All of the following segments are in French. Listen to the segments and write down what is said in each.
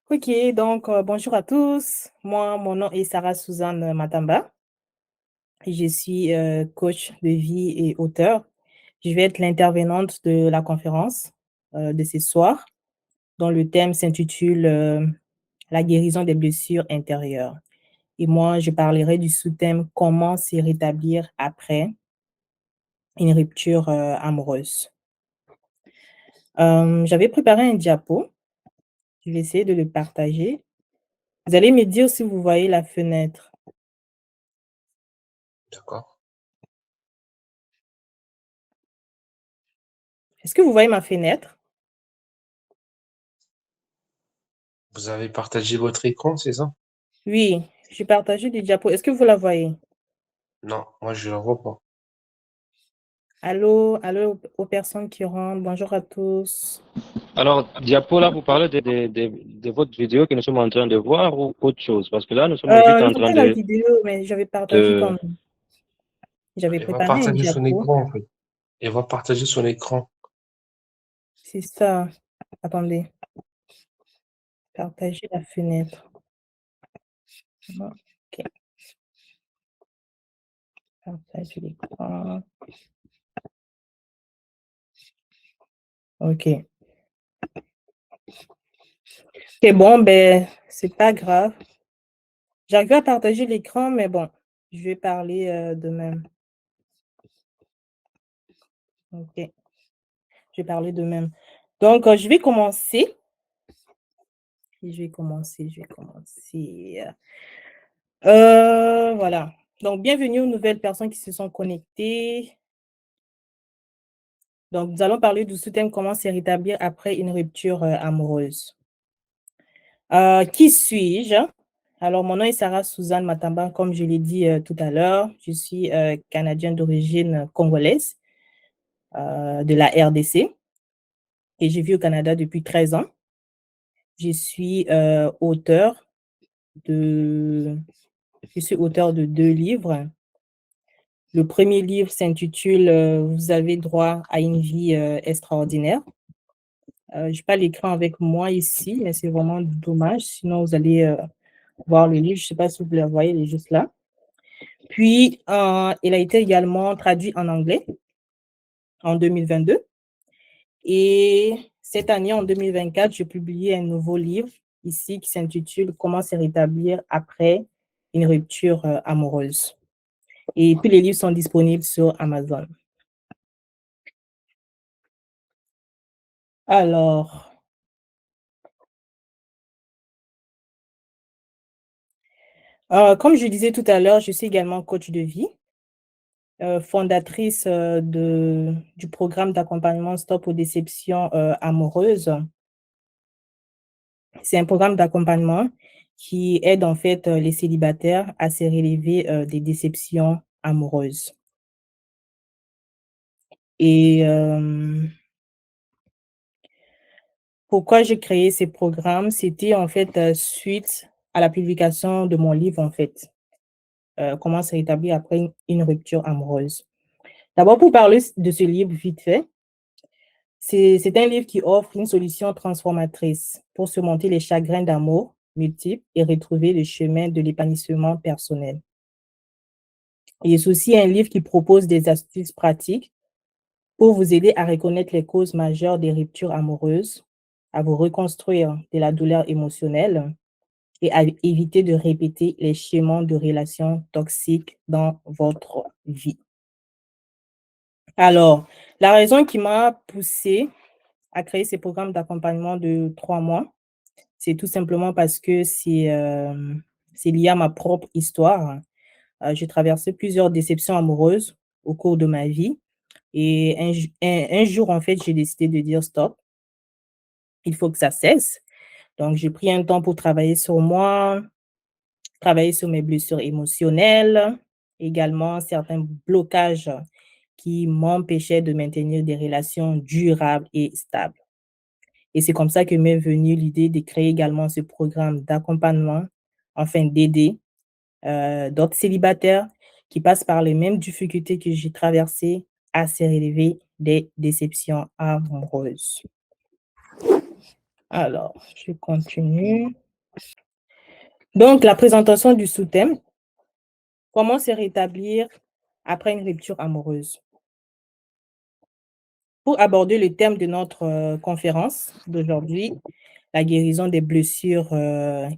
OK, donc bonjour à tous. Moi, mon nom est Sarah Suzanne Matamba. Je suis, coach de vie et auteure. Je vais être l'intervenante de la conférence, de ce soir, dont le thème s'intitule, «La guérison des blessures intérieures» et moi, je parlerai du sous-thème «Comment se rétablir après une rupture, amoureuse». J'avais préparé un diapo, je vais essayer de le partager. Vous allez me dire si vous voyez la fenêtre. D'accord. Est-ce que vous voyez ma fenêtre? Vous avez partagé votre écran, c'est ça? Oui, j'ai partagé des diapos. Est-ce que vous la voyez? Non, moi je la vois pas. Allô, allô aux personnes qui rentrent. Bonjour à tous. Alors, Diapo, là, vous parlez de votre vidéo que nous sommes en train de voir ou autre chose? Parce que là, nous sommes juste en Non, train pas la vidéo, mais j'avais partagé de... quand même. J'avais Elle va préparé un partager son diapo. écran en fait. Elle va partager son écran. C'est ça. Attendez, partager la fenêtre. OK, partager l'écran. OK. OK, bon, ben, c'est pas grave. J'arrive à partager l'écran, mais bon, je vais parler, de même. OK, je vais parler de même. Donc, je vais commencer. Voilà. Donc, bienvenue aux nouvelles personnes qui se sont connectées. Donc, nous allons parler du sous-thème «Comment se rétablir après une rupture, amoureuse». Qui suis-je? Alors, mon nom est Sarah Suzanne Matamba, comme je l'ai dit, tout à l'heure. Je suis, canadienne d'origine congolaise, de la RDC et je vis au Canada depuis 13 ans. Je suis, de je suis auteure de 2 livres. Le premier livre s'intitule, «Vous avez droit à une vie, extraordinaire». J'ai pas l'écran avec moi ici, mais c'est vraiment dommage, sinon vous allez, voir le livre. Je ne sais pas si vous le voyez, il est juste là. Puis, il a été également traduit en anglais en 2022 et cette année, en 2024, j'ai publié un nouveau livre ici qui s'intitule «Comment se rétablir après une rupture, amoureuse» et tous les livres sont disponibles sur Amazon. Alors, comme je disais tout à l'heure, je suis également coach de vie, fondatrice, du programme d'accompagnement Stop aux déceptions, amoureuses. C'est un programme d'accompagnement qui aide en fait, les célibataires à se relever, des déceptions amoureuses et pourquoi j'ai créé ces programmes? C'était en fait, suite à la publication de mon livre en fait, «Comment se rétablir après une rupture amoureuse». D'abord pour parler de ce livre vite fait, c'est un livre qui offre une solution transformatrice pour surmonter les chagrins d'amour multiples et retrouver le chemin de l'épanouissement personnel. Et c'est aussi un livre qui propose des astuces pratiques pour vous aider à reconnaître les causes majeures des ruptures amoureuses, à vous reconstruire de la douleur émotionnelle et à éviter de répéter les schémas de relations toxiques dans votre vie. Alors, la raison qui m'a poussée à créer ces programmes d'accompagnement de 3 mois, c'est tout simplement parce que c'est lié à ma propre histoire. J'ai traversé plusieurs déceptions amoureuses au cours de ma vie et un jour, en fait, j'ai décidé de dire: «Stop, il faut que ça cesse». Donc j'ai pris un temps pour travailler sur moi, travailler sur mes blessures émotionnelles, également certains blocages qui m'empêchaient de maintenir des relations durables et stables. Et c'est comme ça que m'est venue l'idée de créer également ce programme d'accompagnement afin d'aider, d'autres célibataires qui passent par les mêmes difficultés que j'ai traversées à se relever des déceptions amoureuses. Alors, je continue. Donc, la présentation du sous-thème. Comment se rétablir après une rupture amoureuse? Pour aborder le thème de notre conférence d'aujourd'hui, la guérison des blessures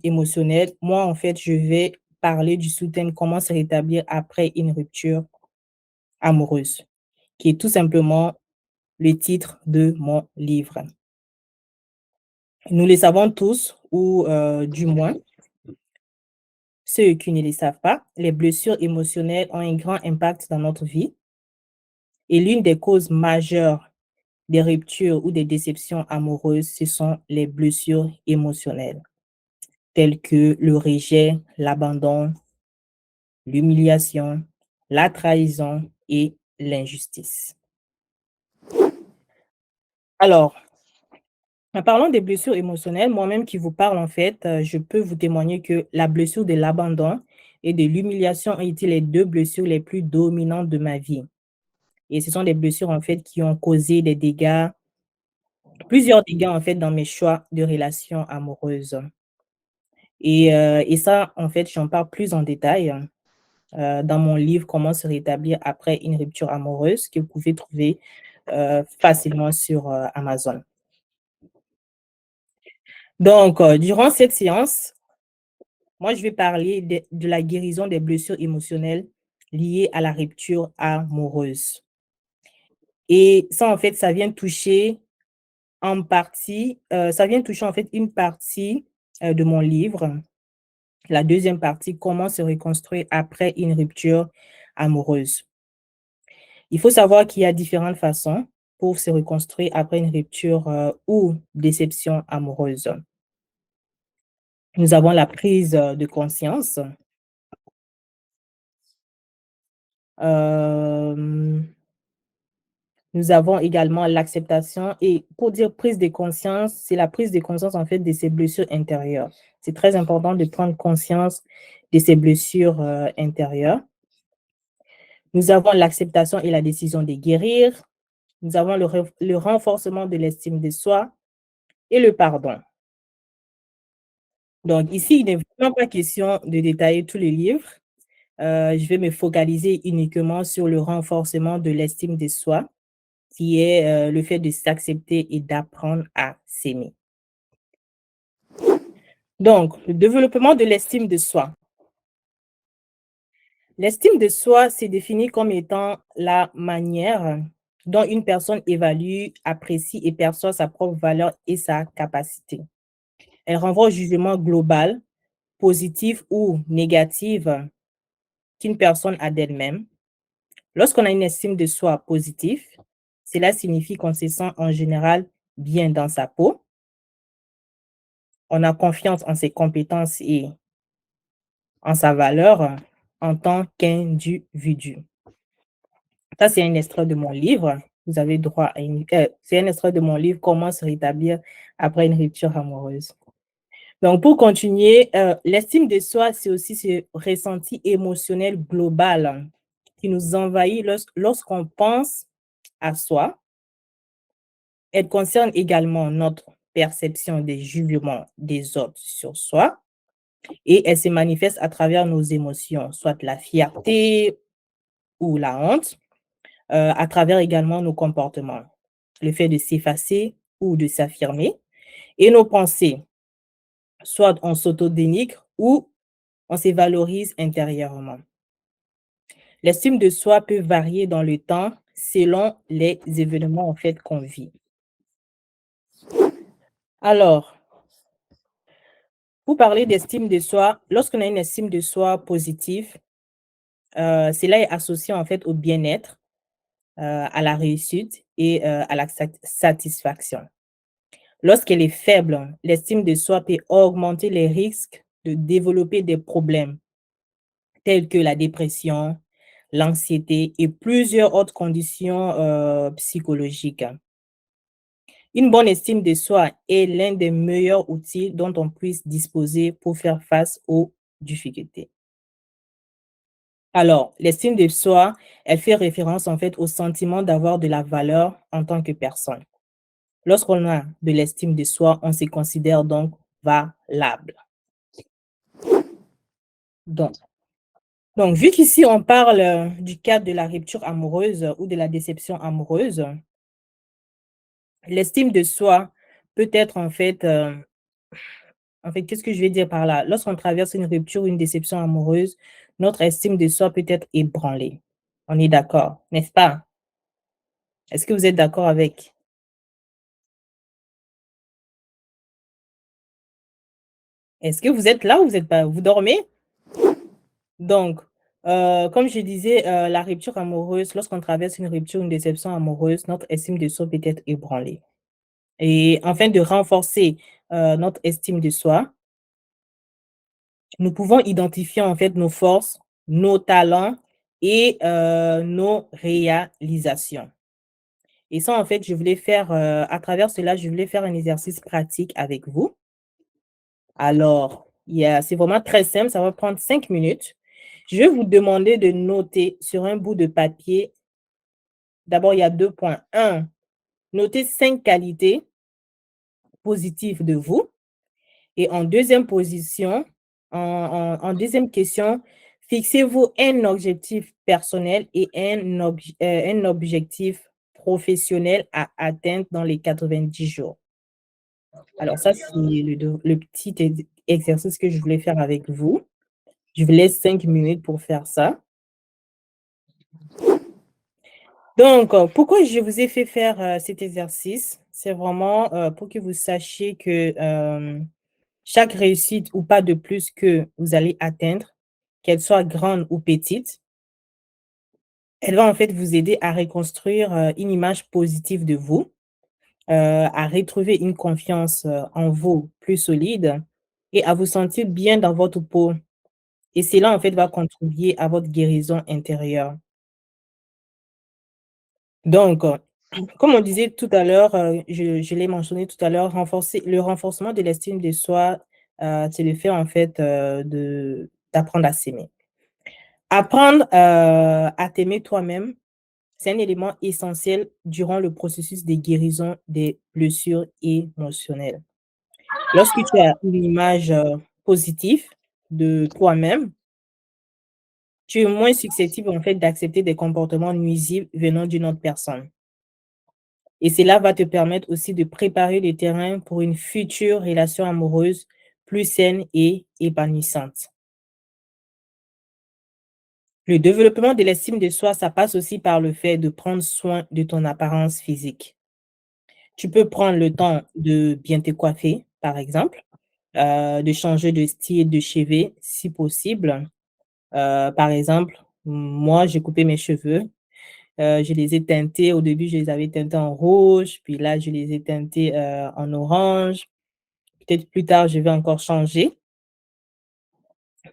émotionnelles, moi, en fait, je vais parler du sous-thème comment se rétablir après une rupture amoureuse, qui est tout simplement le titre de mon livre. Nous le savons tous, ou du moins, ceux qui ne le savent pas, les blessures émotionnelles ont un grand impact dans notre vie. Et l'une des causes majeures des ruptures ou des déceptions amoureuses, ce sont les blessures émotionnelles, telles que le rejet, l'abandon, l'humiliation, la trahison et l'injustice. Alors, en parlant des blessures émotionnelles, moi-même qui vous parle, en fait, je peux vous témoigner que la blessure de l'abandon et de l'humiliation ont été les 2 blessures les plus dominantes de ma vie. Et ce sont des blessures, en fait, qui ont causé des dégâts, plusieurs dégâts, en fait, dans mes choix de relations amoureuses. Et ça, en fait, j'en parle plus en détail, dans mon livre «Comment se rétablir après une rupture amoureuse» que vous pouvez trouver, facilement sur, Amazon. Donc, durant cette séance, moi, je vais parler de la guérison des blessures émotionnelles liées à la rupture amoureuse. Et ça, en fait, ça vient toucher en partie, en fait, une partie, de mon livre. La deuxième partie, comment se reconstruire après une rupture amoureuse. Il faut savoir qu'il y a différentes façons pour se reconstruire après une rupture, ou déception amoureuse. Nous avons la prise, de conscience. Nous avons également l'acceptation et pour dire prise de conscience, c'est la prise de conscience en fait de ces blessures intérieures. C'est très important de prendre conscience de ces blessures, intérieures. Nous avons l'acceptation et la décision de guérir. Nous avons le renforcement de l'estime de soi et le pardon. Donc ici, il n'est vraiment pas question de détailler tous les livres. Je vais me focaliser uniquement sur le renforcement de l'estime de soi, qui est, le fait de s'accepter et d'apprendre à s'aimer. Donc, le développement de l'estime de soi. L'estime de soi, c'est défini comme étant la manière dont une personne évalue, apprécie et perçoit sa propre valeur et sa capacité. Elle renvoie au jugement global, positif ou négatif qu'une personne a d'elle-même. Lorsqu'on a une estime de soi positive, cela signifie qu'on se sent en général bien dans sa peau. On a confiance en ses compétences et en sa valeur en tant qu'individu. Ça, c'est un extrait de mon livre. Vous avez droit à c'est un extrait de mon livre «Comment se rétablir après une rupture amoureuse». Donc, pour continuer, l'estime de soi, c'est aussi ce ressenti émotionnel global qui nous envahit lorsqu'on pense à soi. Elle concerne également notre perception des jugements des autres sur soi et elle se manifeste à travers nos émotions, soit la fierté ou la honte, à travers également nos comportements, le fait de s'effacer ou de s'affirmer et nos pensées, soit on s'autodénigre ou on se valorise intérieurement. L'estime de soi peut varier dans le temps selon les événements en fait qu'on vit. Alors, pour parler d'estime de soi, lorsqu'on a une estime de soi positive, cela est associé en fait au bien-être, à la réussite et à la satisfaction. Lorsqu'elle est faible, l'estime de soi peut augmenter les risques de développer des problèmes tels que la dépression, l'anxiété et plusieurs autres conditions psychologiques. Une bonne estime de soi est l'un des meilleurs outils dont on puisse disposer pour faire face aux difficultés. Alors, l'estime de soi, elle fait référence en fait au sentiment d'avoir de la valeur en tant que personne. Lorsqu'on a de l'estime de soi, on se considère donc valable. Donc, vu qu'ici, on parle du cadre de la rupture amoureuse ou de la déception amoureuse, l'estime de soi peut être qu'est-ce que je vais dire par là? Lorsqu'on traverse une rupture ou une déception amoureuse, notre estime de soi peut être ébranlée. On est d'accord, n'est-ce pas? Est-ce que vous êtes d'accord avec? Est-ce que vous êtes là ou vous êtes pas? Vous dormez? Donc, comme je disais, la rupture amoureuse, lorsqu'on traverse une rupture, une déception amoureuse, notre estime de soi peut être ébranlée. Et afin de renforcer, notre estime de soi, nous pouvons identifier en fait nos forces, nos talents et nos réalisations. Et ça, en fait, je voulais faire, à travers cela, je voulais faire un exercice pratique avec vous. Alors, c'est vraiment très simple, ça va prendre 5 minutes. Je vais vous demander de noter sur un bout de papier. D'abord, il y a 2 points. 1, notez 5 qualités positives de vous. Et en deuxième position, en deuxième question, fixez-vous un objectif personnel et un objectif professionnel à atteindre dans les 90 jours. Alors ça, c'est le petit exercice que je voulais faire avec vous. Je vous laisse 5 minutes pour faire ça. Donc, pourquoi je vous ai fait faire cet exercice? C'est vraiment pour que vous sachiez que chaque réussite ou pas de plus que vous allez atteindre, qu'elle soit grande ou petite, elle va en fait vous aider à reconstruire une image positive de vous, à retrouver une confiance en vous plus solide et à vous sentir bien dans votre peau. Et cela, en fait, va contribuer à votre guérison intérieure. Donc, comme on disait tout à l'heure, je l'ai mentionné tout à l'heure, le renforcement de l'estime de soi, c'est le fait, en fait, d'apprendre à s'aimer. Apprendre, à t'aimer toi-même, c'est un élément essentiel durant le processus de guérison des blessures émotionnelles. Lorsque tu as une image, positive de toi-même, tu es moins susceptible, en fait, d'accepter des comportements nuisibles venant d'une autre personne. Et cela va te permettre aussi de préparer le terrain pour une future relation amoureuse plus saine et épanouissante. Le développement de l'estime de soi, ça passe aussi par le fait de prendre soin de ton apparence physique. Tu peux prendre le temps de bien te coiffer, par exemple, de changer de style de cheveux si possible. Par exemple, moi, j'ai coupé mes cheveux, je les ai teintés. Au début, je les avais teintés en rouge, puis là, je les ai teintés, en orange. Peut-être plus tard, je vais encore changer.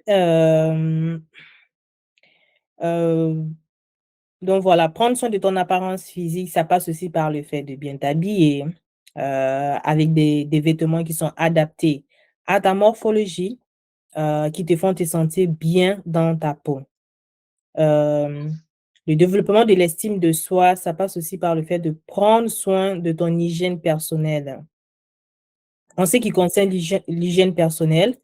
Hem, heu, donc voilà, prendre soin de ton apparence physique, ça passe aussi par le fait de bien t'habiller, avec des vêtements qui sont adaptés à ta morphologie, qui te font te sentir bien dans ta peau. Hem, le développement de l'estime de soi, ça passe aussi par le fait de prendre soin de ton hygiène personnelle. En ce qui concerne l'hygiène personnelle,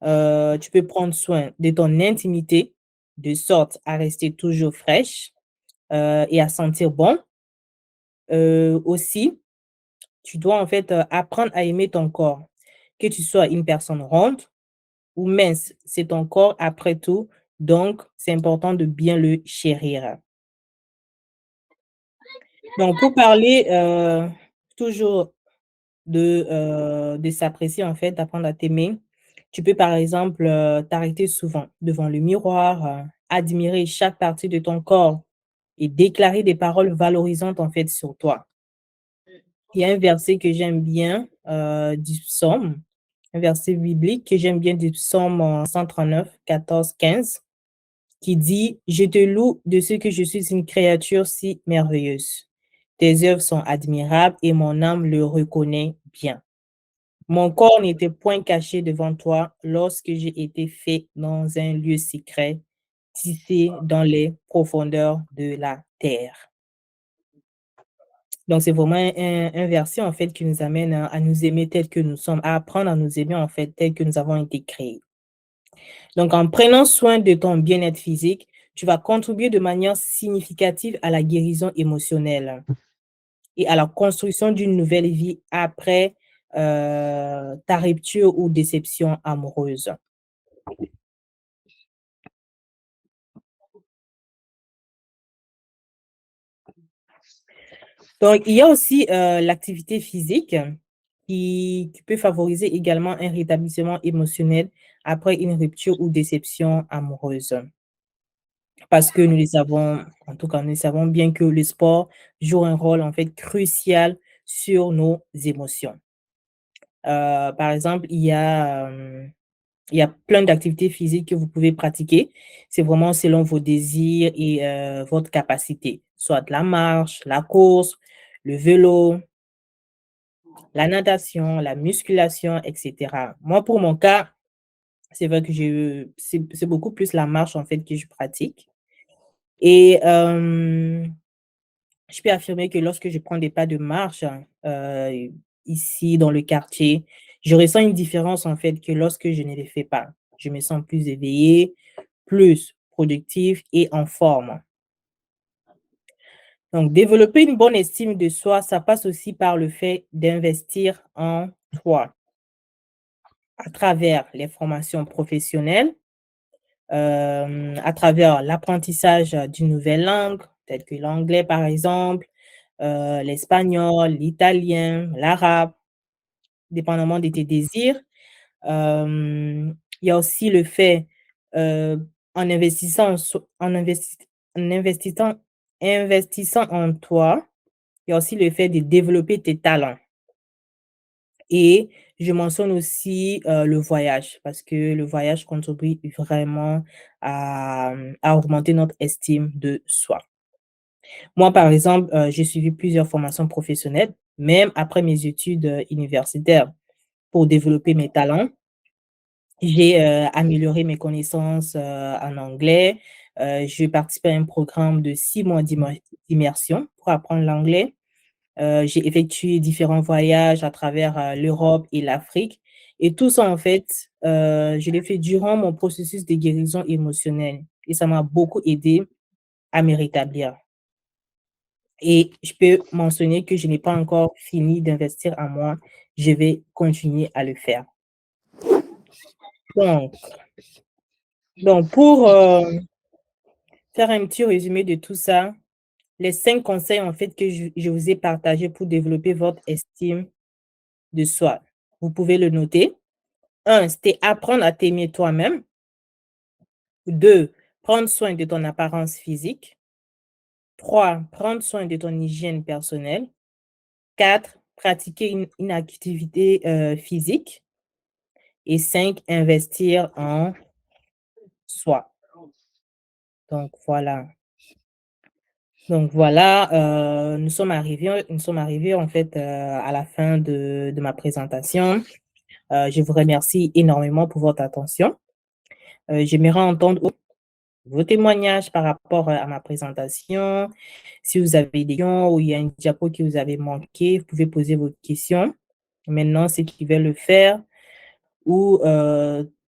tu peux prendre soin de ton intimité, de sorte à rester toujours fraîche, et à sentir bon. Aussi, tu dois en fait, apprendre à aimer ton corps. Que tu sois une personne ronde ou mince, c'est ton corps après tout, donc c'est important de bien le chérir. Donc pour parler, toujours de s'apprécier en fait, d'apprendre à t'aimer. Tu peux par exemple, t'arrêter souvent devant le miroir, admirer chaque partie de ton corps et déclarer des paroles valorisantes en fait sur toi. Il y a un verset que j'aime bien, du psaume, un verset biblique que j'aime bien du psaume, 139, 14, 15, qui dit: «Je te loue de ce que je suis une créature si merveilleuse. Tes œuvres sont admirables et mon âme le reconnaît bien. Mon corps n'était point caché devant toi lorsque j'ai été fait dans un lieu secret, tissé dans les profondeurs de la terre.» Donc, c'est vraiment un verset, en fait, qui nous amène à nous aimer tels que nous sommes, à apprendre à nous aimer, en fait, tels que nous avons été créés. Donc, en prenant soin de ton bien-être physique, tu vas contribuer de manière significative à la guérison émotionnelle et à la construction d'une nouvelle vie après ta rupture ou déception amoureuse. Donc, il y a aussi l'activité physique qui peut favoriser également un rétablissement émotionnel après une rupture ou déception amoureuse. Parce que nous le savons, en tout cas, nous savons bien que le sport joue un rôle en fait crucial sur nos émotions. Par exemple, il y a plein d'activités physiques que vous pouvez pratiquer. C'est vraiment selon vos désirs et votre capacité, soit la marche, la course, le vélo, la natation, la musculation, et cetera. Moi, pour mon cas, c'est vrai que c'est beaucoup plus la marche en fait que je pratique et je peux affirmer que lorsque je prends des pas de marche, ici dans le quartier, je ressens une différence en fait que lorsque je ne les fais pas. Je me sens plus éveillée, plus productive et en forme. Donc développer une bonne estime de soi, ça passe aussi par le fait d'investir en toi à travers les formations professionnelles, à travers l'apprentissage d'une nouvelle langue, telle que l'anglais par exemple, l'espagnol, l'italien, l'arabe, dépendamment de tes désirs. Il y a aussi le fait, en investissant en so en investissant en toi, il y a aussi le fait de développer tes talents et je mentionne aussi, le voyage parce que le voyage contribue vraiment à augmenter notre estime de soi. Moi, par exemple, j'ai suivi plusieurs formations professionnelles, même après mes études, universitaires pour développer mes talents. J'ai, amélioré mes connaissances, en anglais. J'ai participé à un programme de 6 mois d'immersion pour apprendre l'anglais. J'ai effectué différents voyages à travers, l'Europe et l'Afrique et tout ça, en fait, je l'ai fait durant mon processus de guérison émotionnelle et ça m'a beaucoup aidé à me rétablir. Et je peux mentionner que je n'ai pas encore fini d'investir en moi. Je vais continuer à le faire. Donc pour, faire un petit résumé de tout ça, les 5 conseils en fait que je vous ai partagés pour développer votre estime de soi. Vous pouvez le noter. 1, c'était apprendre à t'aimer toi-même. 2, prendre soin de ton apparence physique. 3, prendre soin de ton hygiène personnelle. 4, pratiquer une activité, physique et 5, investir en soi. Donc voilà. Donc voilà, nous sommes arrivés en fait, à la fin de ma présentation. Je vous remercie énormément pour votre attention. J'aimerais entendre vos témoignages par rapport, à ma présentation. Si vous avez des questions ou il y a une diapo que vous avez manqué, vous pouvez poser vos questions. Maintenant, ceux qui veulent le faire ou,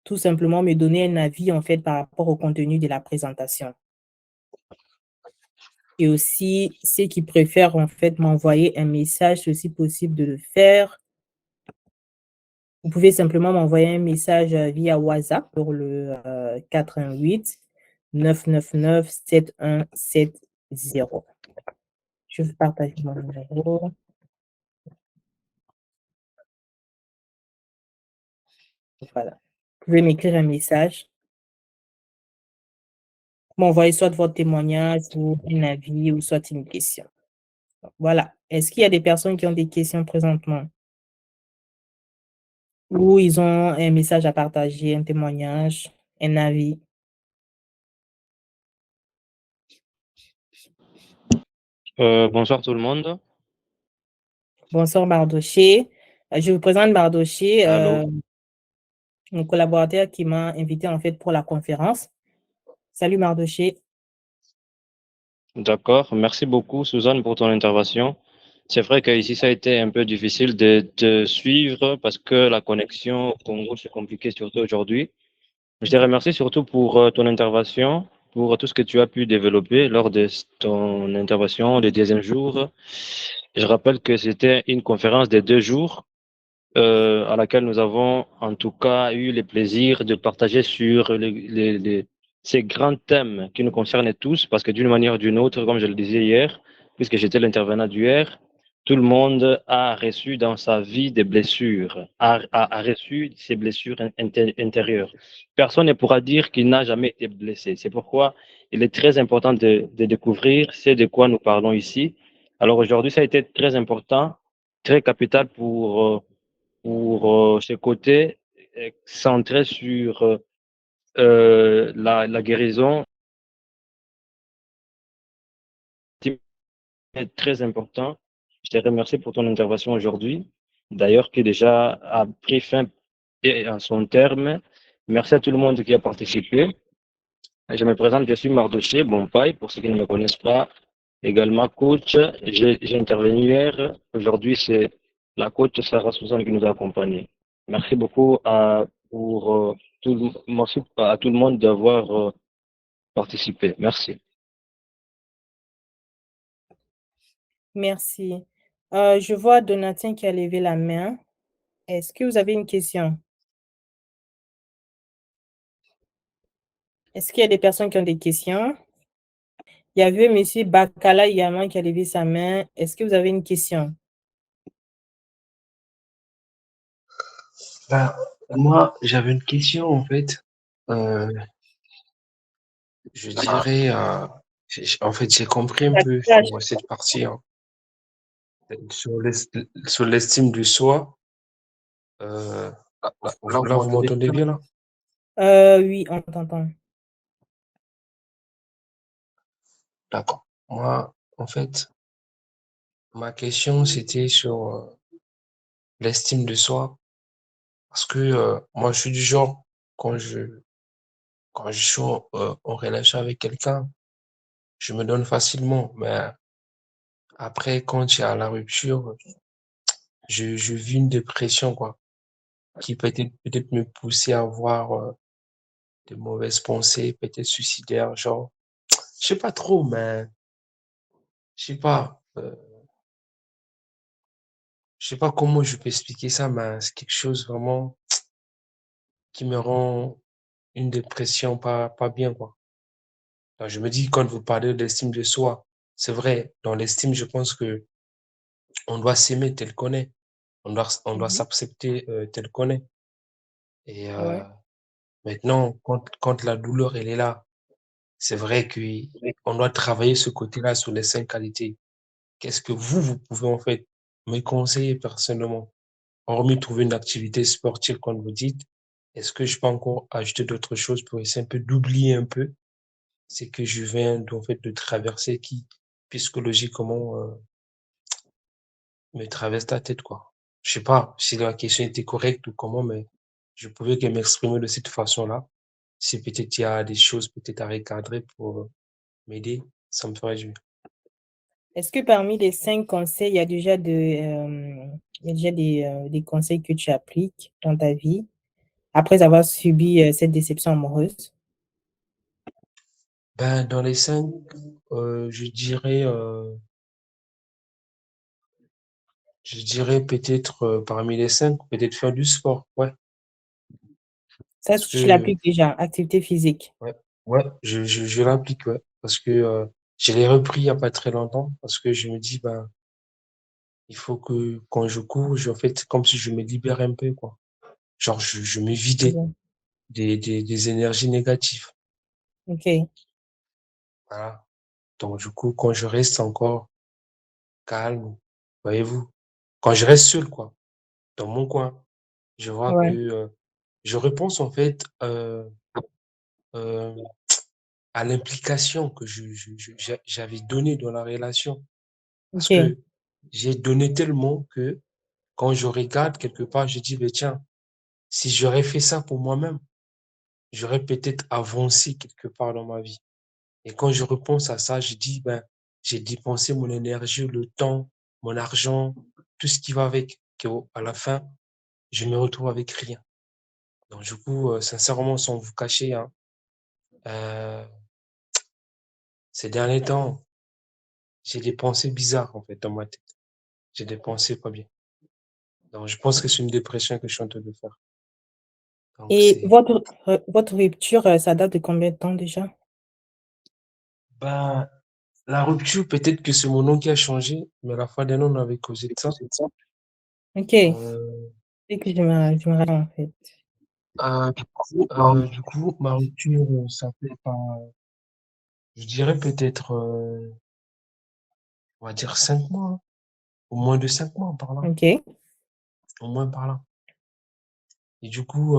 tout simplement me donner un avis en fait par rapport au contenu de la présentation. Et aussi, ceux qui préfèrent en fait m'envoyer un message, c'est aussi possible de le faire. Vous pouvez simplement m'envoyer un message, via WhatsApp sur le, 88 999 7170. Je vous partage mon numéro. Voilà. Vous pouvez m'écrire un message, m'envoyer soit votre témoignage ou un avis ou soit une question. Voilà. Est-ce qu'il y a des personnes qui ont des questions présentement? Ou ils ont un message à partager, un témoignage, un avis? Bonsoir tout le monde. Bonsoir Mardoché. Je vous présente Mardoché, Allô? mon collaborateur qui m'a invité en fait pour la conférence. Salut Mardoché. D'accord. Merci beaucoup, Suzanne, pour ton intervention. C'est vrai qu'ici, ça a été un peu difficile de te suivre parce que la connexion au Congo, c'est compliqué, surtout aujourd'hui. Je te OK. remercie surtout pour ton intervention, pour tout ce que tu as pu développer lors de ton intervention le deuxième jour. Je rappelle que c'était une conférence de 2 jours à laquelle nous avons en tout cas eu le plaisir de partager sur ces grands thèmes qui nous concernent tous, parce que d'une manière ou d'une autre, comme je le disais hier, puisque j'étais l'intervenant d'hier, tout le monde a reçu dans sa vie des blessures, a reçu ces blessures intérieures. Personne ne pourra dire qu'il n'a jamais été blessé. C'est pourquoi il est très important de découvrir ce de quoi nous parlons ici. Alors aujourd'hui, ça a été très important, très capital pour ce côté centré sur la guérison est très important. Je te remercie pour ton intervention aujourd'hui, d'ailleurs qui déjà a pris fin et à son terme. Merci à tout le monde qui a participé. Je me présente, je suis Mardoché Bompaï, pour ceux qui ne me connaissent pas. Également coach, j'ai intervenu hier. Aujourd'hui, c'est la coach Sarah Suzanne qui nous a accompagnés. Merci beaucoup merci à tout le monde d'avoir participé. Merci. Merci. Je vois Donatien qui a levé la main. Est-ce que vous avez une question? Est-ce qu'il y a des personnes qui ont des questions? Il y avait monsieur Bakala également qui a levé sa main. Est-ce que vous avez une question? Ben, moi, j'avais une question en fait. Euh, je dirais, en fait, j'ai compris un peu sur cette partie, hein, sur l'estime du soi. Euh, là, vous m'entendez bien là? Oui, on t'entend. D'accord. Moi, en fait, ma question c'était sur l'estime de soi, parce que moi, je suis du genre quand je suis en relation avec quelqu'un, je me donne facilement, mais après, quand il y a la rupture, je vis une dépression, quoi, qui peut-être me pousser à avoir de mauvaises pensées, peut-être suicidaires, genre, je sais pas trop, mais je sais pas, je sais pas comment je peux expliquer ça, mais c'est quelque chose vraiment qui me rend une dépression pas bien, quoi. Alors, je me dis, quand vous parlez de l'estime de soi, c'est vrai, dans l'estime, je pense que on doit s'aimer tel qu'on est, on doit Mhm. s'accepter tel qu'on est. Et Ouais. maintenant, quand la douleur, elle est là, c'est vrai qu'on doit travailler ce côté-là sur les 5 qualités. Qu'est-ce que vous pouvez en fait me conseiller personnellement? Hormis trouver une activité sportive, comme vous dites, est-ce que je peux encore ajouter d'autres choses pour essayer un peu d'oublier un peu ce que je viens en fait de traverser qui, psychologiquement, me traverse la tête, quoi. Je sais pas si la question était correcte ou comment, mais je pouvais que m'exprimer de cette façon-là. Si peut-être il y a des choses peut-être à recadrer pour m'aider, ça me ferait du bien. Est-ce que parmi les 5 conseils, il y a déjà des conseils que tu appliques dans ta vie après avoir subi cette déception amoureuse? Ben, dans les 5, je dirais peut-être parmi les 5, peut-être faire du sport, ouais. Ça, Parce tu que, l'appliques déjà, activité physique. ouais, ouais, je l'applique, ouais. Parce que je l'ai repris il y a pas très longtemps, parce que je me dis, ben, il faut que quand je cours, en fait, comme si je me libère un peu, quoi. Genre, je me vidais Mhm. des énergies négatives. OK, Voilà. Donc, du coup, quand je reste encore calme, voyez-vous, quand je reste seul, quoi, dans mon coin, je vois que ouais, je repense en fait euh, à l'implication que j'avais donnée dans la relation. Parce OK, que j'ai donné tellement que quand je regarde quelque part, je dis, mais tiens, si j'aurais fait ça pour moi-même, j'aurais peut-être avancé quelque part dans ma vie. Et quand je repense à ça, je dis, ben, j'ai dépensé mon énergie, le temps, mon argent, tout ce qui va avec, qu'à la fin, je me retrouve avec rien. Donc du coup, sincèrement, sans vous cacher, hein, euh, ces derniers temps, j'ai des pensées bizarres en fait dans ma tête. J'ai des pensées pas bien. Donc je pense que c'est une dépression que je suis en train de faire. Donc Et c'est votre rupture, ça date de combien de temps déjà? ben la rupture, peut-être que c'est mon nom qui a changé, mais la fois dernière, on avait causé de ça. OK, Euh, c'est que je me rappelle, en fait. du coup, ma rupture, ça fait pas, je dirais peut-être, on va dire 5 mois, hein. Au moins de 5 mois par là, OK. au moins par là. Et du coup,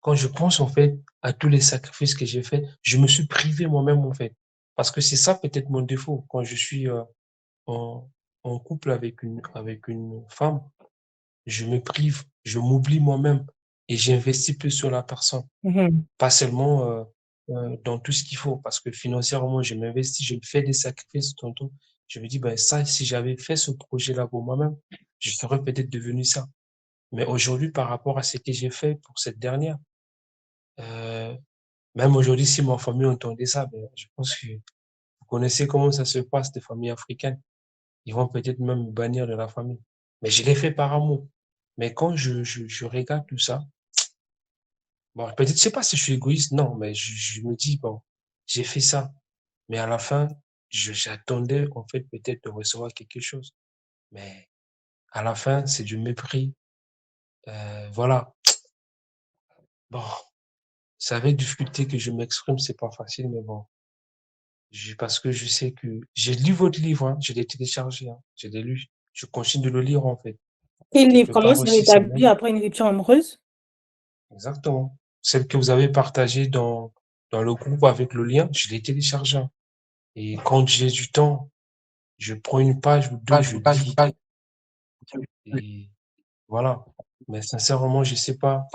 quand je pense en fait à tous les sacrifices que j'ai faits, je me suis privé moi-même en fait. Parce que c'est ça peut-être mon défaut. Quand je suis en, en couple avec une femme, je me prive, je m'oublie moi-même et j'investis plus sur la personne. Mmh. Pas seulement dans tout ce qu'il faut, parce que financièrement, je m'investis, je me fais des sacrifices tantôt. Je me dis, ben ça, si j'avais fait ce projet-là pour moi-même, je serais peut-être devenu ça. Mais aujourd'hui, par rapport à ce que j'ai fait pour cette dernière, euh, même aujourd'hui, si ma famille entendait ça, ben, je pense que vous connaissez comment ça se passe des familles africaines. Ils vont peut-être même me bannir de la famille. Mais je l'ai fait par amour. Mais quand je regarde tout ça, bon, peut-être, je sais pas si je suis égoïste, non, mais je me dis, bon, j'ai fait ça. Mais à la fin, j'attendais, en fait, peut-être de recevoir quelque chose. Mais à la fin, c'est du mépris. Voilà. Bon, c'est avec difficulté que je m'exprime, c'est pas facile, mais bon. Parce que je sais que j'ai lu votre livre, hein, je l'ai téléchargé, hein, je l'ai lu. Je continue de le lire, en fait. Et Quel livre? quelque Comment part se aussi, ça rétablir m'aide. après une rupture amoureuse? Exactement. Celle que vous avez partagée dans le groupe avec le lien, je l'ai téléchargé, hein. Et quand j'ai du temps, je prends une page ou deux, je lis. Et voilà. Mais sincèrement, je sais pas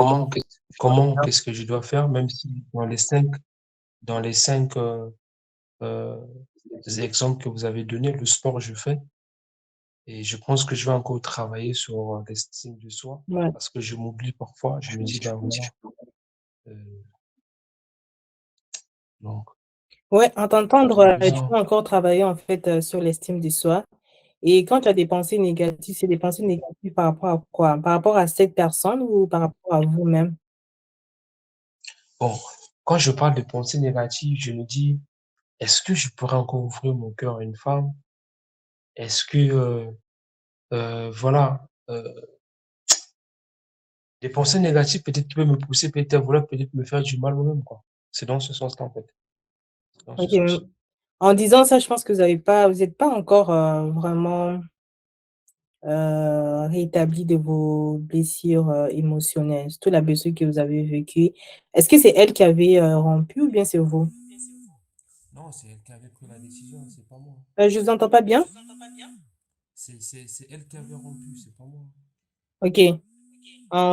qu'est-ce que je dois faire, même si dans les cinq euh, exemples que vous avez donnés, le sport, je fais. Et je pense que je vais encore travailler sur l'estime de soi, Ouais. parce que je m'oublie parfois. Je me dis, ben voilà. euh, donc, Ouais, en t'entendre, j'ai tu besoin. peux encore travailler, en fait, sur l'estime de soi. Et quand tu as des pensées négatives, c'est des pensées négatives par rapport à quoi? Par rapport à cette personne ou par rapport à vous-même? Bon, quand je parle de pensées négatives, je me dis, est-ce que je pourrais encore ouvrir mon cœur à une femme? Est-ce que, voilà, des pensées négatives peut-être qui peuvent me pousser peut-être à vouloir peut-être me faire du mal moi-même, quoi. C'est dans ce sens-là, en fait. C'est dans ce OK, sens. en disant ça, je pense que vous êtes pas encore, vraiment, rétabli de vos blessures, émotionnelles, surtout la blessure que vous avez vécue. Est-ce que c'est elle qui avait, rompu ou bien c'est vous? Non, c'est elle qui avait pris la décision, c'est pas moi. Je vous entends pas bien? C'est elle qui avait rompu, c'est pas moi. OK.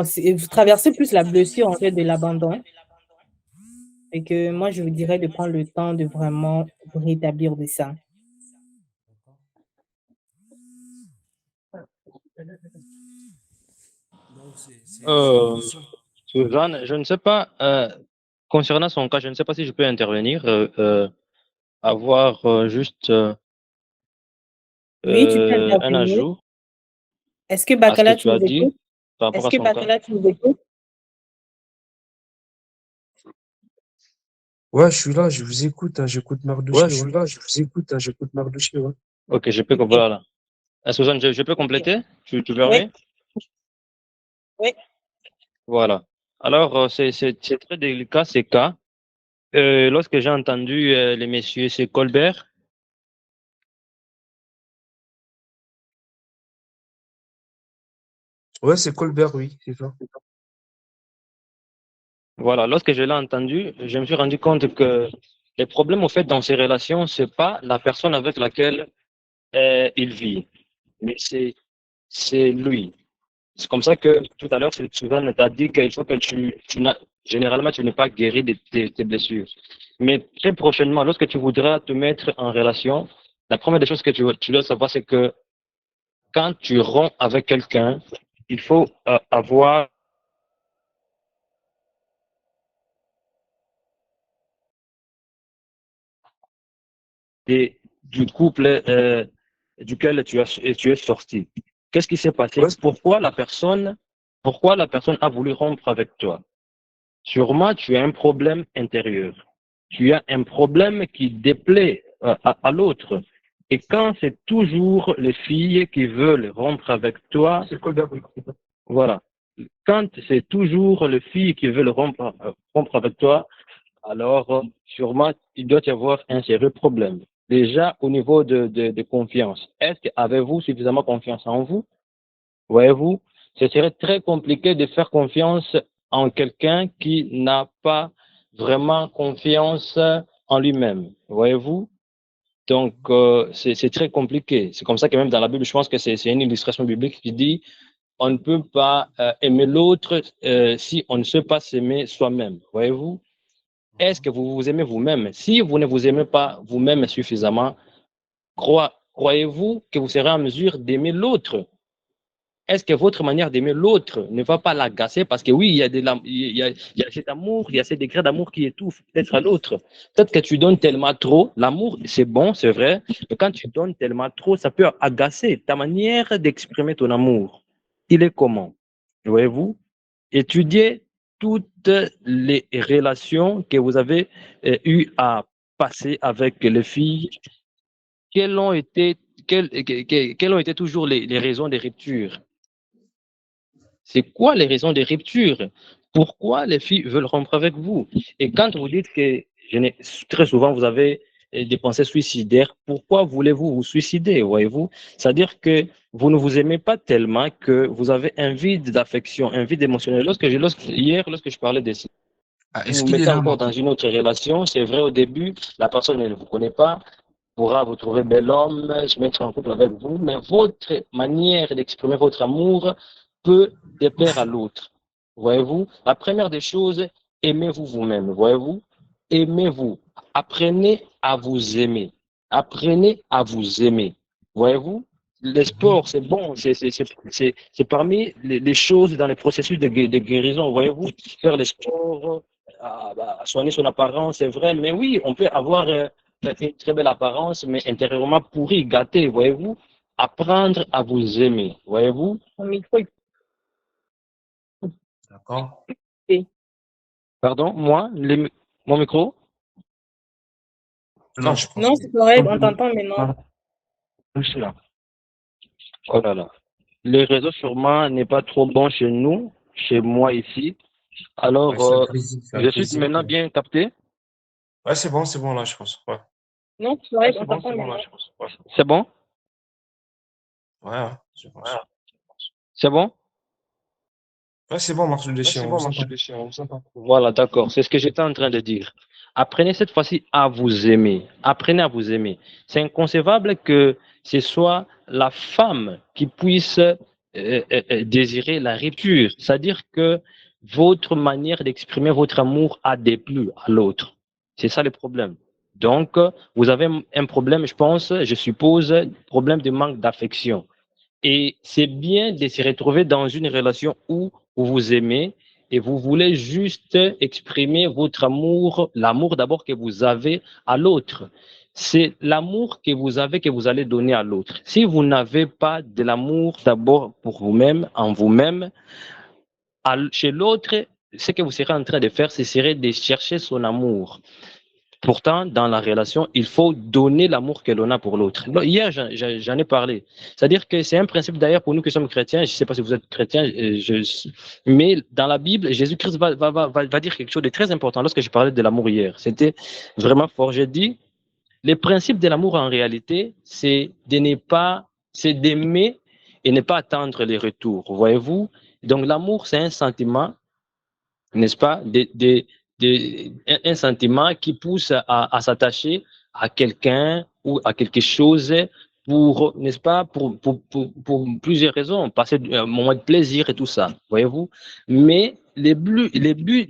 C'est vous traversez plus la blessure, en fait, de l'abandon et que moi, je vous dirais de prendre le temps de vraiment vous rétablir de ça. D'accord? Donc, c'est plus Euh, ça. Suzanne, je ne sais pas, concernant son cas, je ne sais pas si je peux intervenir, avoir juste Oui, tu peux un intervenir. ajout Est-ce que à ce que Bakala, tu tu as nous dit écoutes? par rapport à son cas. Tu nous écoutes? Ouais, je suis là, je vous écoute, hein, j'écoute Ouais, Mardoché, je suis ouais. là, je vous écoute, hein, j'écoute Mardoché, ouais. Ok, je peux, OK, voilà. Suzanne, je peux OK. compléter? Tu Oui, permets? oui. Voilà. Alors, c'est très délicat ces cas. Lorsque j'ai entendu les messieurs, c'est Colbert. Ouais, c'est Colbert, oui, c'est ça. Voilà, lorsque je l'ai entendu, je me suis rendu compte que les problèmes, au fait, dans ces relations, c'est pas la personne avec laquelle il vit, mais c'est lui. C'est comme ça que tout à l'heure, Suzanne t'a dit qu'il faut que généralement, tu n'es pas guéri de tes blessures. Mais très prochainement, lorsque tu voudras te mettre en relation, la première des choses que tu dois savoir, c'est que quand tu romps avec quelqu'un, il faut avoir du couple duquel tu es sorti. Qu'est-ce qui s'est passé? Pourquoi la personne a voulu rompre avec toi? Sûrement, tu as un problème intérieur. Tu as un problème qui déplaît à l'autre. Et quand c'est toujours les filles qui veulent rompre avec toi, voilà. Quand c'est toujours les filles qui veulent rompre avec toi, alors sûrement, il doit y avoir un sérieux problème. Déjà, au niveau de confiance, est-ce que avez-vous suffisamment confiance en vous? Voyez-vous, ce serait très compliqué de faire confiance en quelqu'un qui n'a pas vraiment confiance en lui-même. Voyez-vous? Donc, c'est très compliqué. C'est comme ça que même dans la Bible, je pense que c'est une illustration biblique qui dit on ne peut pas aimer l'autre si on ne sait pas s'aimer soi-même. Voyez-vous? Est-ce que vous vous aimez vous-même? Si vous ne vous aimez pas vous-même suffisamment, croyez-vous que vous serez en mesure d'aimer l'autre? Est-ce que votre manière d'aimer l'autre ne va pas l'agacer? Parce que oui, il y a cet amour, il y a ces degrés d'amour qui étouffent peut-être à l'autre. Peut-être que tu donnes tellement trop. L'amour, c'est bon, c'est vrai. Mais quand tu donnes tellement trop, ça peut agacer. Ta manière d'exprimer ton amour, il est comment? Voyez-vous? Étudiez toutes les relations que vous avez eu à passer avec les filles. Quelles ont été, quelles ont été toujours les raisons de rupture? C'est quoi les raisons de rupture? Pourquoi les filles veulent rompre avec vous? Et quand vous dites que très souvent vous avez des pensées suicidaires, pourquoi voulez-vous vous suicider, voyez-vous? C'est-à-dire que vous ne vous aimez pas tellement que vous avez un vide d'affection, un vide émotionnel. Hier, lorsque je parlais de ça, Ah, vous est-ce vous qu'il est mettez là, encore dans Marco? une autre relation, c'est vrai au début, la personne ne vous connaît pas, pourra vous trouver bel homme, se mettre en couple avec vous, mais votre manière d'exprimer votre amour peut déplaire à l'autre. Voyez-vous? La première des choses, aimez-vous vous-même. Voyez-vous? Aimez-vous. Apprenez à vous aimer. Apprenez à vous aimer. Voyez-vous? Le sport, c'est bon, c'est parmi les choses dans le processus de guérison. Voyez-vous? Faire le sport, soigner son apparence, c'est vrai, mais oui, on peut avoir une très belle apparence, mais intérieurement pourri, gâté, voyez-vous? Apprendre à vous aimer, voyez-vous? D'accord. Pardon, moi, mon micro? Non, je pense Non, que. c'est correct, on t'entend maintenant. Je suis là. Oh là là. Le réseau sûrement n'est pas trop bon chez nous, chez moi ici. Ouais, Alors, ça je suis grésille. maintenant bien capté. Ouais, c'est bon là, je pense. Ouais. Non, c'est correct, on t'entend maintenant. C'est bon? Ouais, je pense. C'est bon? Ouais, c'est bon, Marc le déchirant, on vous entend. Voilà, d'accord. C'est ce que j'étais en train de dire. Apprenez cette fois-ci à vous aimer. Apprenez à vous aimer. C'est inconcevable que ce soit la femme qui puisse désirer la rupture. C'est-à-dire que votre manière d'exprimer votre amour a déplu à l'autre. C'est ça le problème. Donc, vous avez un problème, je pense, je suppose, problème de manque d'affection. Et c'est bien de se retrouver dans une relation où vous vous aimez et vous voulez juste exprimer votre amour, l'amour d'abord que vous avez à l'autre. C'est l'amour que vous avez que vous allez donner à l'autre. Si vous n'avez pas de l'amour d'abord pour vous-même, en vous-même, chez l'autre, ce que vous serez en train de faire, ce serait de chercher son amour. Pourtant, dans la relation, il faut donner l'amour que l'on a pour l'autre. Hier, j'en ai parlé. C'est-à-dire que c'est un principe d'ailleurs pour nous qui sommes chrétiens. Je ne sais pas si vous êtes chrétien, mais dans la Bible, Jésus-Christ va dire quelque chose de très important lorsque je parlais de l'amour hier. C'était vraiment fort. J'ai dit, les principes de l'amour en réalité, c'est d'aimer et ne pas attendre les retours. Voyez-vous? Donc l'amour, c'est un sentiment, n'est-ce pas, un sentiment qui pousse à s'attacher à quelqu'un ou à quelque chose pour, n'est-ce pas, pour plusieurs raisons, passer un moment de plaisir et tout ça, voyez-vous. Mais les buts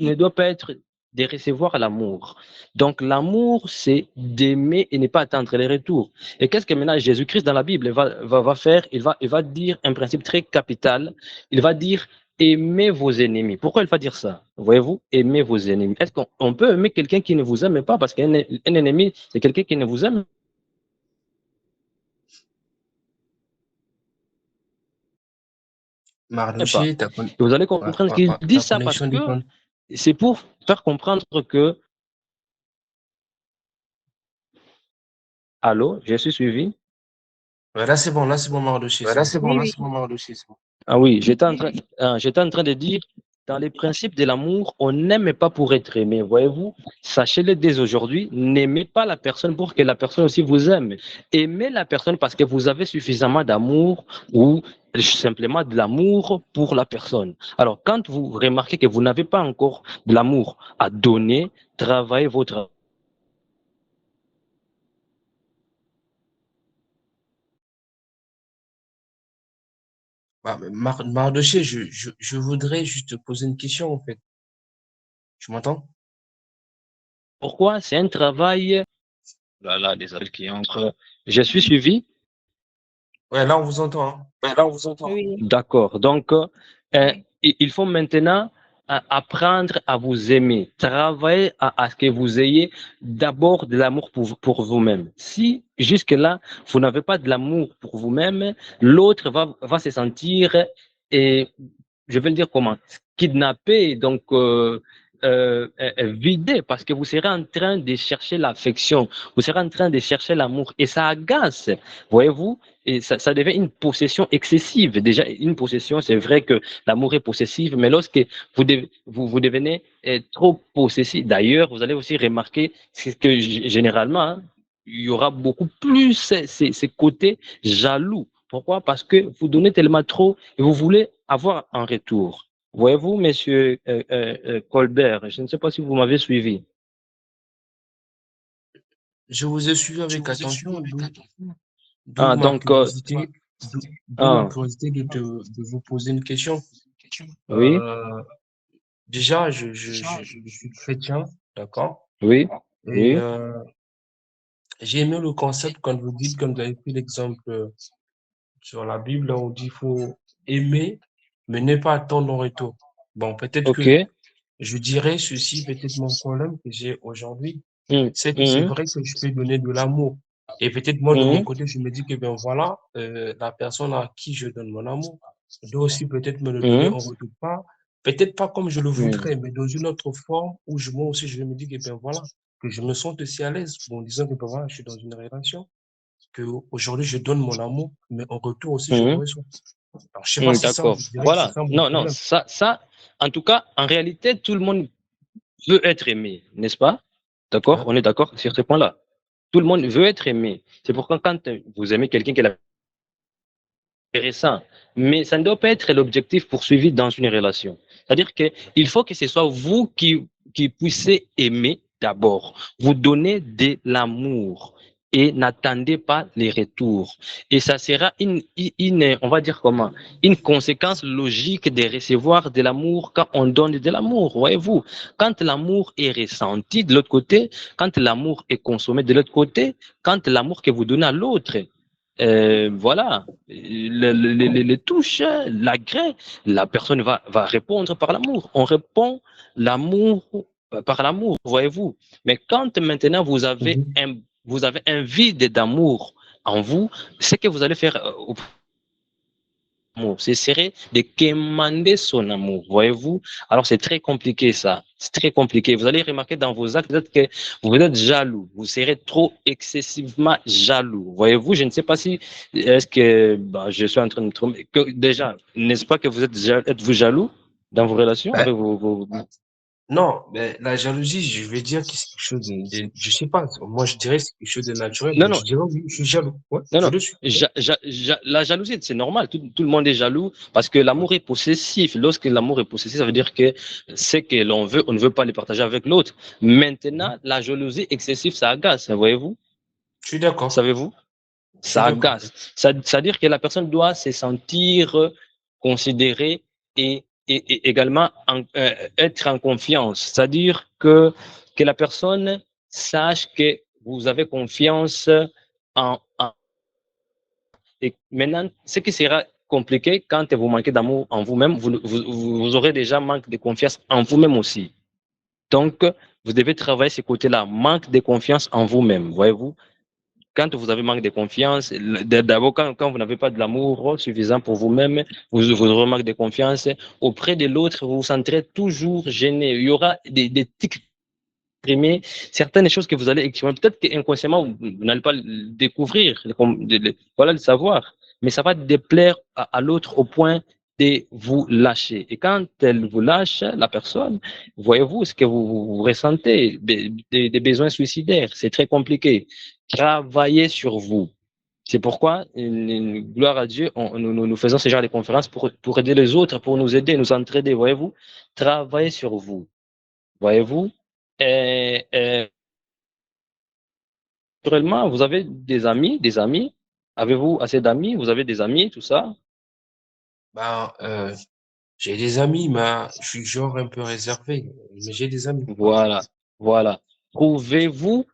ne doivent pas être de recevoir l'amour. Donc, l'amour, c'est d'aimer et ne pas attendre les retours. Et qu'est-ce que maintenant Jésus-Christ dans la Bible va faire? Il va dire un principe très capital. Il va dire aimez vos ennemis. Pourquoi il va dire ça? Voyez-vous, aimez vos ennemis. Est-ce qu'on peut aimer quelqu'un qui ne vous aime pas? Parce qu'un ennemi, c'est quelqu'un qui ne vous aime pas. Mardoché, Et vous allez comprendre qu'il dit ta ça parce connexion que déconne. c'est pour faire comprendre que, allô, je suis suivi. Ouais, là, c'est bon, Mardoché, c'est bon. Oui, oui. Ah oui, j'étais en train de dire, dans les principes de l'amour, on n'aime pas pour être aimé. Voyez-vous, sachez-le dès aujourd'hui, n'aimez pas la personne pour que la personne aussi vous aime. Aimez la personne parce que vous avez suffisamment d'amour ou simplement de l'amour pour la personne. Alors, quand vous remarquez que vous n'avez pas encore de l'amour à donner, travaillez votre Mardoché, je voudrais juste te poser une question, en fait. Tu m'entends? pourquoi c'est un travail. Voilà, les appels qui entrent. Je suis suivi. Ouais, là, on vous entend, hein. Oui. D'accord. Donc, il faut maintenant apprendre à vous aimer, travailler à ce que vous ayez d'abord de l'amour pour vous-même. Si jusque-là, vous n'avez pas de l'amour pour vous-même, l'autre va se sentir, et je vais le dire comment, kidnappé, donc vidé, parce que vous serez en train de chercher l'affection, vous serez en train de chercher l'amour, et ça agace, voyez-vous, et ça devient une possession excessive. Déjà, une possession, c'est vrai que l'amour est possessif, mais lorsque vous devenez trop possessif, d'ailleurs, vous allez aussi remarquer que généralement, hein, il y aura beaucoup plus ces côtés jaloux. Pourquoi? Parce que vous donnez tellement trop et vous voulez avoir un retour. Voyez-vous, monsieur Colbert, je ne sais pas si vous m'avez suivi. Je vous ai suivi avec attention, d'où Ah, ma donc, curiosité, d'où ma ah, curiosité de vous poser une question. oui, Euh, Déjà, je suis chrétien, d'accord? oui, Et oui, j'ai aimé le concept quand vous dites, quand vous avez pris l'exemple sur la Bible, là, on dit qu'il faut aimer, mais ne pas attendre en retour. Bon, peut-être ok. que je dirais ceci, peut-être mon problème que j'ai aujourd'hui, Mm, c'est que c'est mhm, vrai que je peux donner de l'amour. Et peut-être moi, de mon mhm, côté, je me dis que, ben voilà, la personne à qui je donne mon amour doit aussi peut-être me le donner mhm, en retour. Pas, peut-être pas comme je le mhm, voudrais, mais dans une autre forme où moi aussi, je me dis que, ben voilà, que je me sens aussi à l'aise en disant que, ben voilà, je suis dans une relation, que aujourd'hui, je donne mon amour, mais en retour aussi, je le mhm, reçois. Alors, je sais pas si ça, d'accord. je dirais que c'est Voilà. ça mon Non, non, problème. en tout cas, en réalité, tout le monde veut être aimé, n'est-ce pas? D'accord? Ouais. On est d'accord sur ce point-là. Tout le monde veut être aimé. C'est pourquoi quand vous aimez quelqu'un qui est intéressant, mais ça ne doit pas être l'objectif poursuivi dans une relation. C'est-à-dire qu'il faut que ce soit vous qui puissiez aimer d'abord, vous donner de l'amour et n'attendez pas les retours. Et ça sera on va dire comment, une conséquence logique de recevoir de l'amour quand on donne de l'amour. Voyez-vous, quand l'amour est ressenti de l'autre côté, quand l'amour est consommé de l'autre côté, quand l'amour que vous donnez à l'autre, voilà, les touches, l'agrès, la personne va répondre par l'amour. On répond l'amour par l'amour, voyez-vous. Mais quand maintenant Mhm. vous avez un vide d'amour en vous, ce que vous allez faire amour. Ce serait de quémander son amour, voyez-vous. Alors, c'est très compliqué, ça. C'est très compliqué. Vous allez remarquer dans vos actes peut-être que vous êtes jaloux. Vous serez trop excessivement jaloux. Voyez-vous, je ne sais pas si, est-ce que bah, je suis en train de me tromper. Déjà, n'est-ce pas que vous êtes-vous jaloux dans vos relations Ben, avec vos. non, mais la jalousie, je vais dire que c'est quelque chose je sais pas. Moi, je dirais que c'est quelque chose de naturel. Non, Donc, non, je dirais oui, je suis jaloux. Ouais, non, je non. le suis. La jalousie, c'est normal. Tout le monde est jaloux parce que Ouais. l'amour est possessif. Lorsque l'amour est possessif, ça veut dire que ce que l'on veut, on ne veut pas le partager avec l'autre. Mhm. Maintenant, la jalousie excessive, ça agace, voyez-vous? Je suis d'accord. Savez-vous? Je suis Ça d'accord. agace. Ça veut dire que la personne doit se sentir considérée et également être en confiance, c'est-à-dire que la personne sache que vous avez confiance en. Et maintenant, ce qui sera compliqué quand vous manquez d'amour en vous-même, vous aurez déjà manque de confiance en vous-même aussi. Donc, vous devez travailler ce côté-là, manque de confiance en vous-même, voyez-vous. Quand vous avez manque de confiance, d'abord, quand vous n'avez pas de l'amour suffisant pour vous-même, vous aurez manque de confiance. Auprès de l'autre, vous vous sentirez toujours gêné. Il y aura des tics exprimer certaines choses que vous allez exprimer. Peut-être qu'inconsciemment, vous n'allez pas le découvrir, voilà, le savoir, mais ça va déplaire à l'autre au point de vous lâcher. Et quand elle vous lâche, la personne, voyez-vous ce que vous ressentez, des besoins suicidaires. C'est très compliqué. Travaillez sur vous. C'est pourquoi, gloire à Dieu, nous faisons ce genre de conférences pour aider les autres, pour nous aider, nous entraider, voyez-vous. Travaillez sur vous, voyez-vous. Naturellement, vous avez des amis. Avez-vous assez d'amis? Vous avez des amis, tout ça? Ben, j'ai des amis, mais je suis genre un peu réservé. Mais j'ai des amis. Voilà, voilà. Trouvez-vous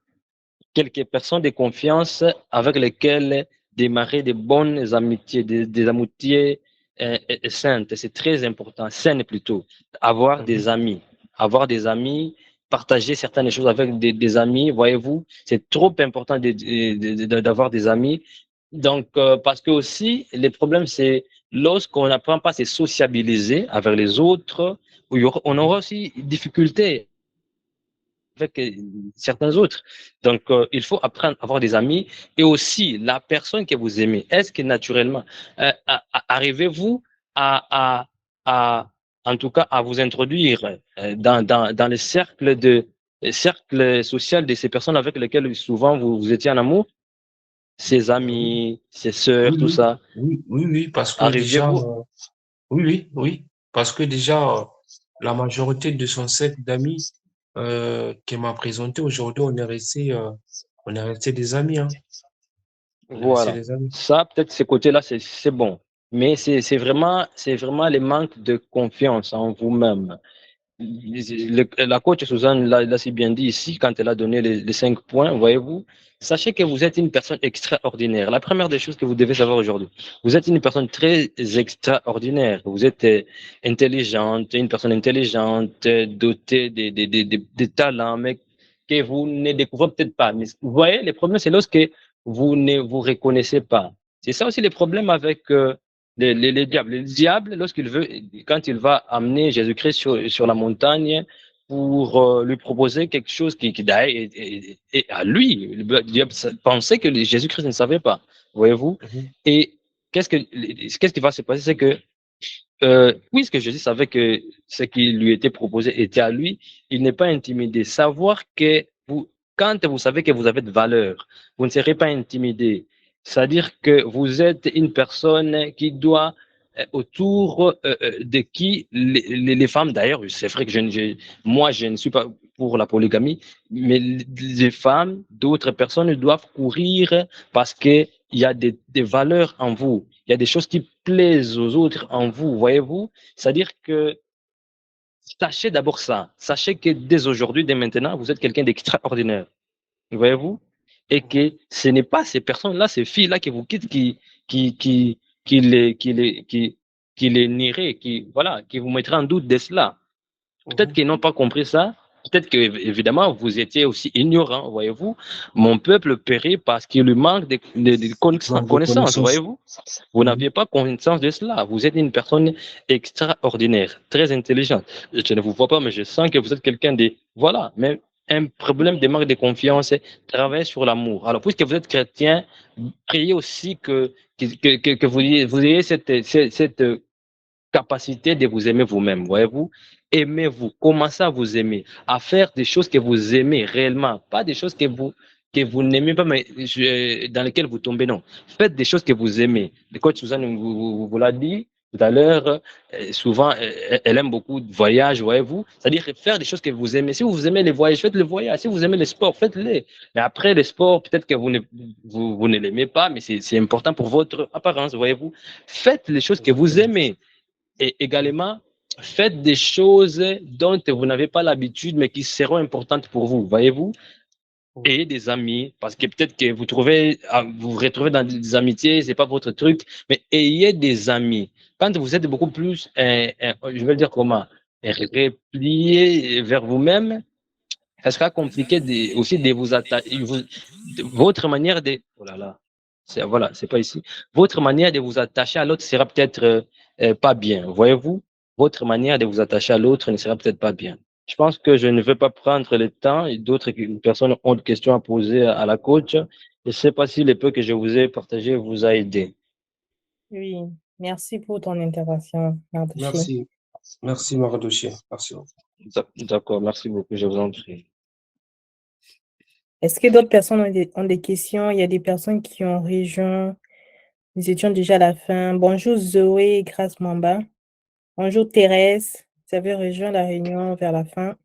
quelques personnes de confiance avec lesquelles démarrer de bonnes amitiés, des amitiés saintes. C'est très important, saines plutôt. Mhm, Avoir des amis, partager certaines choses avec des amis, voyez-vous, c'est trop important d'avoir des amis. Donc, parce que aussi, le problème, c'est lorsqu'on n'apprend pas à se sociabiliser avec les autres, on mhm, aura aussi difficulté avec certains autres. Donc, il faut apprendre à avoir des amis et aussi la personne que vous aimez. Est-ce que naturellement, arrivez-vous à, en tout cas, à vous introduire dans le cercle social de ces personnes avec lesquelles souvent vous étiez en amour, ses oui, amis, ses sœurs, oui, tout oui, ça? oui, oui, oui, parce que déjà, Arrivez-vous? oui, oui, oui, parce que déjà, la majorité de son cercle d'amis qu'elle m'a présenté aujourd'hui, on est resté des amis, hein. On est resté Voilà. des amis. Ça, peut-être ce côté-là, c'est bon. Mais c'est vraiment le manque de confiance en vous-même. La coach Suzanne l'a si bien dit ici quand elle a donné les 5 points, voyez-vous. Sachez que vous êtes une personne extraordinaire. La première des choses que vous devez savoir aujourd'hui, vous êtes une personne très extraordinaire. Vous êtes intelligente, une personne intelligente, dotée de talents, mais que vous ne découvrez peut-être pas. Mais vous voyez, le problème, c'est lorsque vous ne vous reconnaissez pas. C'est ça aussi le problème avec les diables. Le diable, lorsqu'il veut, quand il va amener Jésus-Christ sur la montagne pour lui proposer quelque chose qui d'ailleurs, et à lui, le diable pensait que Jésus-Christ ne savait pas, voyez-vous. Mhm, Et qu'est-ce qui va se passer, c'est que puisque Jésus savait que ce qui lui était proposé était à lui, il n'est pas intimidé. Savoir que quand vous savez que vous avez de valeur, vous ne serez pas intimidé. C'est-à-dire que vous êtes une personne qui doit, autour de qui les femmes, d'ailleurs, c'est vrai que moi, je ne suis pas pour la polygamie, mais les femmes, d'autres personnes doivent courir parce qu'il y a des valeurs en vous. Il y a des choses qui plaisent aux autres en vous, voyez-vous? C'est-à-dire que sachez d'abord ça. Sachez que dès aujourd'hui, dès maintenant, vous êtes quelqu'un d'extraordinaire, voyez-vous? Et que ce n'est pas ces personnes-là, ces filles-là qui vous quittent, qui, qui, qui les nieraient, voilà, qui vous mettraient en doute de cela. Peut-être mhm. qu'ils n'ont pas compris ça. Peut-être que, évidemment, vous étiez aussi ignorant, voyez-vous. Mon peuple périt parce qu'il lui manque de Manque de connaissances, connaissances. voyez-vous. Vous Mhm, n'aviez pas connaissance de cela. Vous êtes une personne extraordinaire, très intelligente. Je ne vous vois pas, mais je sens que vous êtes quelqu'un de... Voilà, mais un problème de manque de confiance, travaillez sur l'amour. Alors, puisque vous êtes chrétien, priez aussi que vous ayez cette capacité de vous aimer vous-même, voyez-vous. Aimez-vous, commencez à vous aimer, à faire des choses que vous aimez réellement, pas des choses que vous n'aimez pas, mais dans lesquelles vous tombez, non. Faites des choses que vous aimez. Le coach Suzanne vous l'a dit tout à l'heure, souvent, elle aime beaucoup de voyages, voyez-vous. C'est-à-dire faire des choses que vous aimez. Si vous aimez les voyages, faites le voyage. Si vous aimez les sports, faites-les. Mais après, les sports, peut-être que vous ne l'aimez pas, mais c'est important pour votre apparence, voyez-vous. Faites les choses que vous aimez. Et également, faites des choses dont vous n'avez pas l'habitude, mais qui seront importantes pour vous, voyez-vous? Ayez des amis, parce que peut-être que vous vous retrouvez dans des amitiés, c'est pas votre truc, mais ayez des amis. Quand vous êtes beaucoup plus, je vais le dire comment, replié vers vous-même, ça sera compliqué aussi de vous attacher. Votre manière de, oh là là, voilà, c'est pas ici. Votre manière de vous attacher à l'autre sera peut-être pas bien. Voyez-vous, votre manière de vous attacher à l'autre ne sera peut-être pas bien. Je pense que je ne vais pas prendre le temps et d'autres personnes ont des questions à poser à la coach. Je ne sais pas si le peu que je vous ai partagé vous a aidé. Oui, merci pour ton intervention, Mardoché. Merci. Merci, Mardoché. Merci. D'accord, merci beaucoup, je vous en prie. Est-ce que d'autres personnes ont des questions? Il y a des personnes qui ont rejoint. Nous étions déjà à la fin. Bonjour Zoé, Grâce Mamba. Bonjour Thérèse. Vous avez rejoint la réunion vers la fin.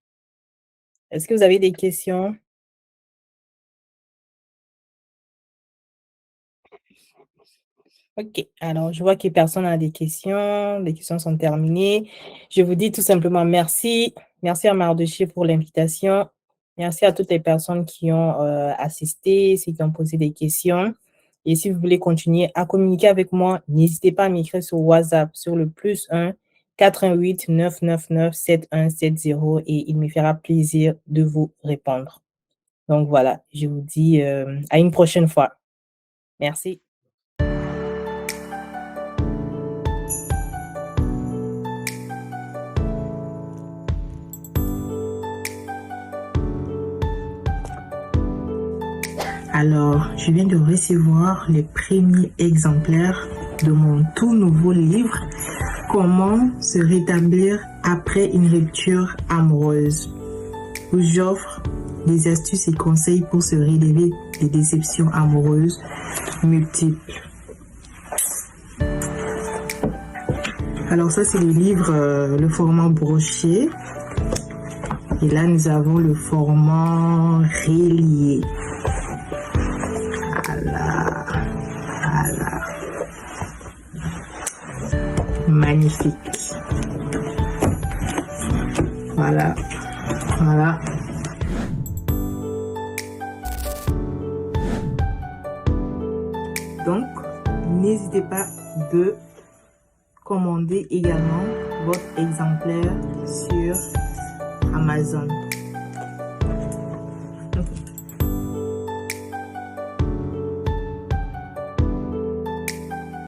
Est-ce que vous avez des questions? Ok, alors je vois que personne n'a des questions. Les questions sont terminées. Je vous dis tout simplement merci. Merci à Mardoché pour l'invitation. Merci à toutes les personnes qui ont assisté, ceux qui ont posé des questions. Et si vous voulez continuer à communiquer avec moi, n'hésitez pas à m'écrire sur WhatsApp sur le +1 88 999 7170 et il me fera plaisir de vous répondre. Donc voilà, je vous dis à une prochaine fois. Merci. Alors, je viens de recevoir les premiers exemplaires de mon tout nouveau livre, Comment se rétablir après une rupture amoureuse, où j'offre des astuces et conseils pour se relever des déceptions amoureuses multiples. Alors ça, c'est le livre, le format broché. Et là, nous avons le format relié. Voilà. Magnifique. Voilà. Donc, n'hésitez pas de commander également votre exemplaire sur Amazon.